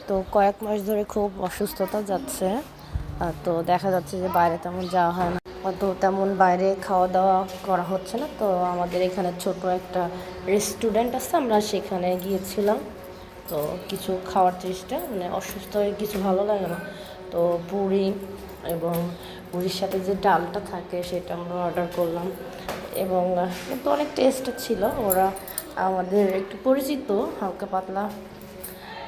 তো কয়েক মাস ধরে খুব অসুস্থতা যাচ্ছে। তো দেখা যাচ্ছে যে বাইরে তেমন যাওয়া হয় না, তো তেমন বাইরে খাওয়া দাওয়া করা হচ্ছে না। তো আমাদের এখানে ছোট একটা রেস্টুরেন্ট আছে, আমরা সেখানে গিয়েছিলাম। তো কিছু খাওয়ার চেষ্টা, মানে অসুস্থ হয়ে কিছু ভালো লাগে না, তো পুরি এবং পুরীর সাথে যে ডালটা থাকে সেটা আমরা অর্ডার করলাম। এবং কিন্তু অনেক টেস্ট ছিল। ওরা আমাদের একটু পরিচিত, হালকা পাতলা,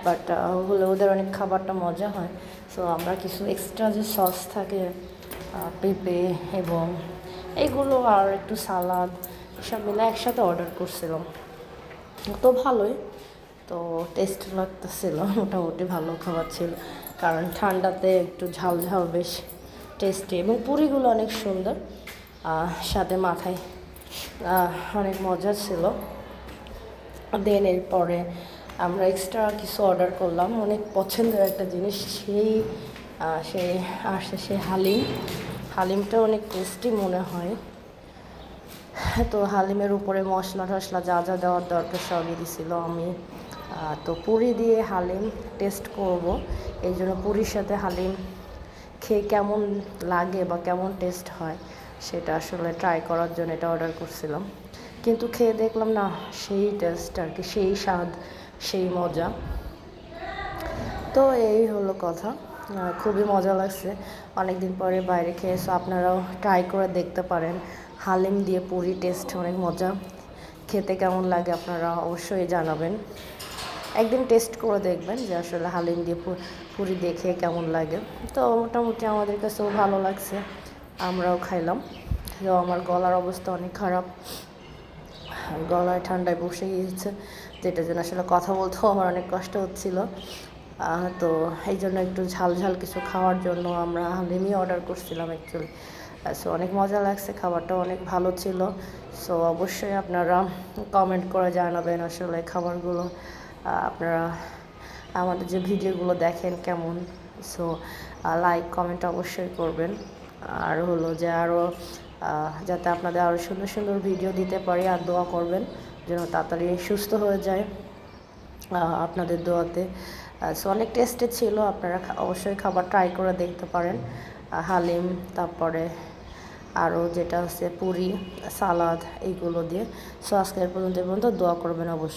বাট হলে ওদের অনেক খাবারটা মজা হয়। সো আমরা কিছু এক্সট্রা যে সস থাকে, পেঁপে এবং এগুলো আর একটু সালাদ, এসব মিলে একসাথে অর্ডার করছিলাম। তো ভালোই, তো টেস্ট লাগতেছিল, মোটামুটি ভালো খাবার ছিল, কারণ ঠান্ডাতে একটু ঝাল ঝাল বেশ টেস্টি, এবং পুরিগুলো অনেক সুন্দর, সাথে মাথায় অনেক মজা ছিল। দেন এরপরে আমরা এক্সট্রা কিছু অর্ডার করলাম, অনেক পছন্দের একটা জিনিস, সেই আসে সেই হালিমটা অনেক টেস্টি মনে হয়। তো হালিমের উপরে মশলা টশলা যা যা দেওয়ার দরকার সবই দিছিল। আমি তো পুরি দিয়ে হালিম টেস্ট করব, এই জন্য পুরীর সাথে হালিম খেয়ে কেমন লাগে বা কেমন টেস্ট হয় সেটা আসলে ট্রাই করার জন্য এটা অর্ডার করছিলাম। কিন্তু খেয়ে দেখলাম না, সেই টেস্ট আর কি, সেই স্বাদ, সেই মজা। তো এই হলো কথা, খুবই মজা লাগছে অনেক দিন পরে বাইরে খেয়েছো, আপনারাও ট্রাই করে দেখতে পারেন। হালিম দিয়ে পুরি টেস্ট অনেক মজা, খেতে কেমন লাগে আপনারা অবশ্যই জানাবেন। একদিন টেস্ট করে দেখবেন যে আসলে হালিম দিয়ে পুরি দেখে কেমন লাগে। তো মোটামুটি আমাদের কাছেও ভালো লাগছে, আমরাও খাইলাম। তো আমার গলার অবস্থা অনেক খারাপ, গলায় ঠান্ডায় বসে গিয়েছে, যেটার জন্য আসলে কথা বলতেও আমার অনেক কষ্ট হচ্ছিল। তো এই জন্য একটু ঝাল ঝাল কিছু খাওয়ার জন্য আমরা হালিমই অর্ডার করছিলাম অ্যাকচুয়ালি। সো অনেক মজা লাগছে, খাবারটা অনেক ভালো ছিল। সো অবশ্যই আপনারা কমেন্ট করে জানাবেন আসলে খাবারগুলো আপনারা আমাদের যে ভিডিওগুলো দেখেন কেমন। সো লাইক কমেন্ট অবশ্যই করবেন। আর হলো যে আরও যাতে আপনাদের আরও সুন্দর সুন্দর ভিডিও দিতে পারি, আর দোয়া করবেন যেন তাড়াতাড়ি সুস্থ হয়ে যায় আপনাদের দোয়াতে। সো অনেক টেস্টি ছিল, আপনারা অবশ্যই খাবার ট্রাই করে দেখতে পারেন। হালিম, তারপরে আরও যেটা হচ্ছে পুরি, সালাদ, এইগুলো দিয়ে। সো আজকের পর্যন্ত দোয়া করবেন অবশ্যই।